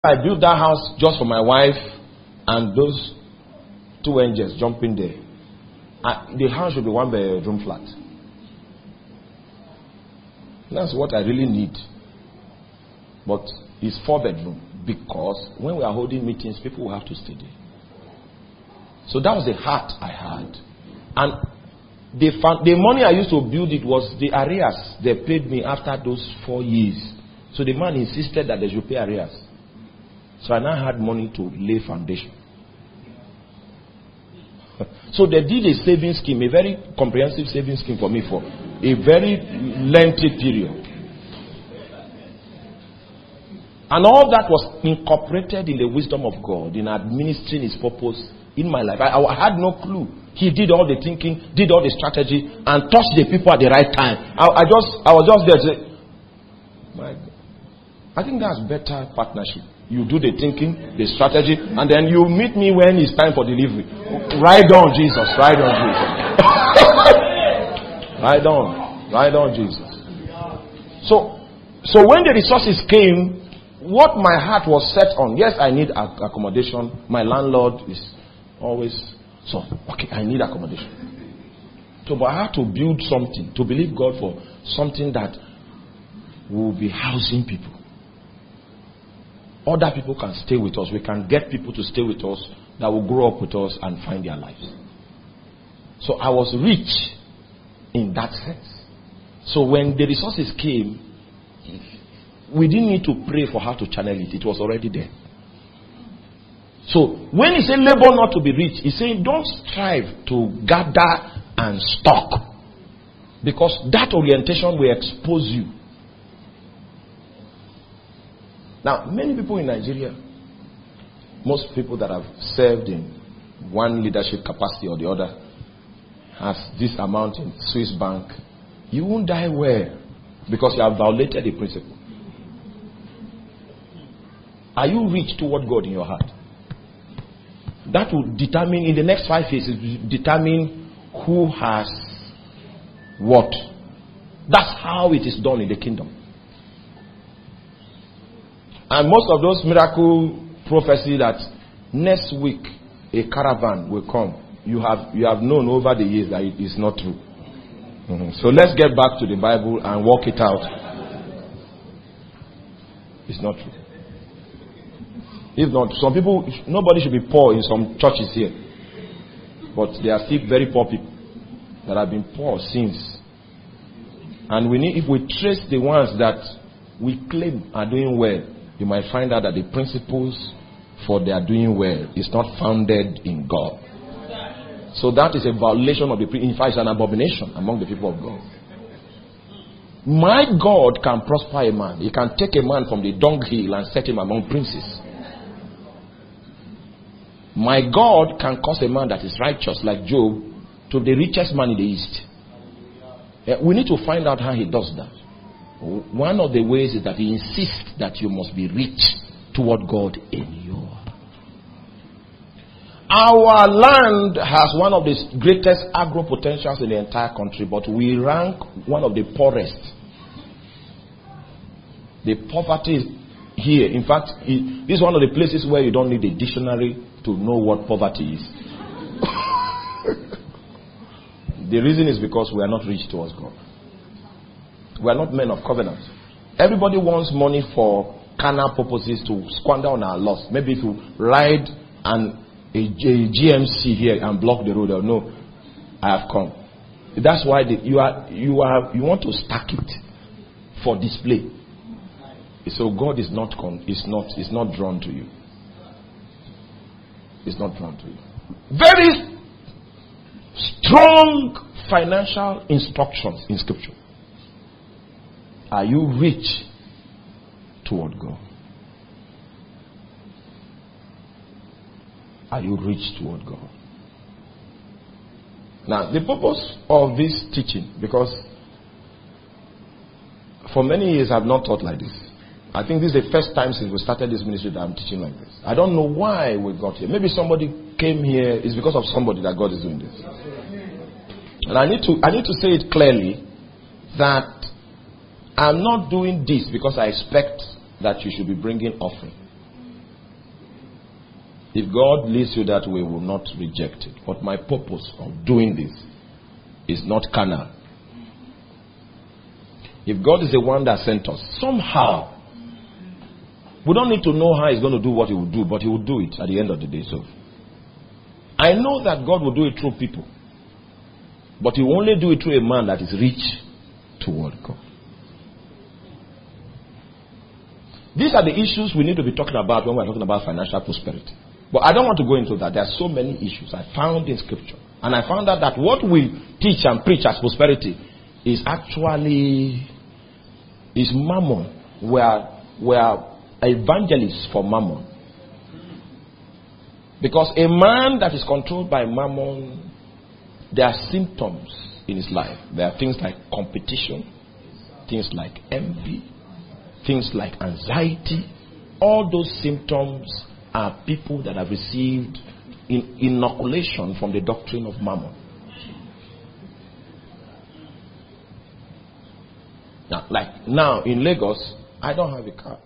I built that house just for my wife and those two angels jumping there. The house should be 1-bedroom flat. That's what I really need. But it's 4-bedroom because when we are holding meetings, people will have to stay there. So that was the heart I had. And the money I used to build it was the arrears they paid me after those 4 years. So the man insisted that they should pay arrears. So I now had money to lay foundation. So they did a savings scheme, a very comprehensive savings scheme for me for a very lengthy period. And all that was incorporated in the wisdom of God in administering his purpose in my life. I had no clue. He did all the thinking, did all the strategy, and touched the people at the right time. I was just there to say, my God. I think that's better partnership. You do the thinking, the strategy, and then you meet me when it's time for delivery. Ride on, Jesus. Ride on, Jesus. Ride on, Jesus. So when the resources came, what my heart was set on, yes, I need accommodation. My landlord is always, so, okay, I need accommodation. So, but I have to build something, to believe God for something that will be housing people. Other people can stay with us. We can get people to stay with us that will grow up with us and find their lives. So I was rich in that sense. So when the resources came, we didn't need to pray for how to channel it. It was already there. So when he said labor not to be rich, he said don't strive to gather and stock. Because that orientation will expose you. Now, many people in Nigeria, most people that have served in one leadership capacity or the other, has this amount in Swiss bank. You won't die well because you have violated the principle. Are you rich toward God in your heart? That will determine, in the next 5 years, it will determine who has what. That's how it is done in the kingdom. And most of those miracle prophecy that next week a caravan will come, you have known over the years that it is not true. So let's get back to the Bible and work it out. It's not true. If not, some people, nobody should be poor in some churches here. But there are still very poor people that have been poor since. And we need, if we trace the ones that we claim are doing well, you might find out that the principles for their doing well is not founded in God. So that is a violation of the principle. In fact, it's an abomination among the people of God. My God can prosper a man. He can take a man from the dunghill and set him among princes. My God can cause a man that is righteous like Job to the richest man in the East. We need to find out how he does that. One of the ways is that he insists that you must be rich toward God in your. Our land has one of the greatest agro potentials in the entire country, but we rank one of the poorest. The poverty here, in fact, this is one of the places where you don't need a dictionary to know what poverty is. The reason is because we are not rich towards God. We are not men of covenant. Everybody wants money for carnal purposes to squander on our loss. Maybe to ride a GMC here and block the road. No, I have come. That's why you want to stack it for display. So God is not drawn to you. It's not drawn to you. Very strong financial instructions in Scripture. Are you rich toward God? Are you rich toward God? Now, the purpose of this teaching, because for many years I've not taught like this. I think this is the first time since we started this ministry that I'm teaching like this. I don't know why we got here. Maybe somebody came here. It's because of somebody that God is doing this. And I need to say it clearly that I'm not doing this because I expect that you should be bringing offering. If God leads you that way, we will not reject it. But my purpose of doing this is not carnal. If God is the one that sent us, somehow, we don't need to know how He's going to do what He will do, but He will do it at the end of the day. So, I know that God will do it through people, but He will only do it through a man that is rich toward God. These are the issues we need to be talking about when we're talking about financial prosperity. But I don't want to go into that. There are so many issues I found in Scripture. And I found out that what we teach and preach as prosperity is actually is mammon. We are evangelists for mammon. Because a man that is controlled by mammon, there are symptoms in his life. There are things like competition, things like envy, things like anxiety. All those symptoms are people that have received inoculation from the doctrine of mammon. Now, like now in Lagos, I don't have a car.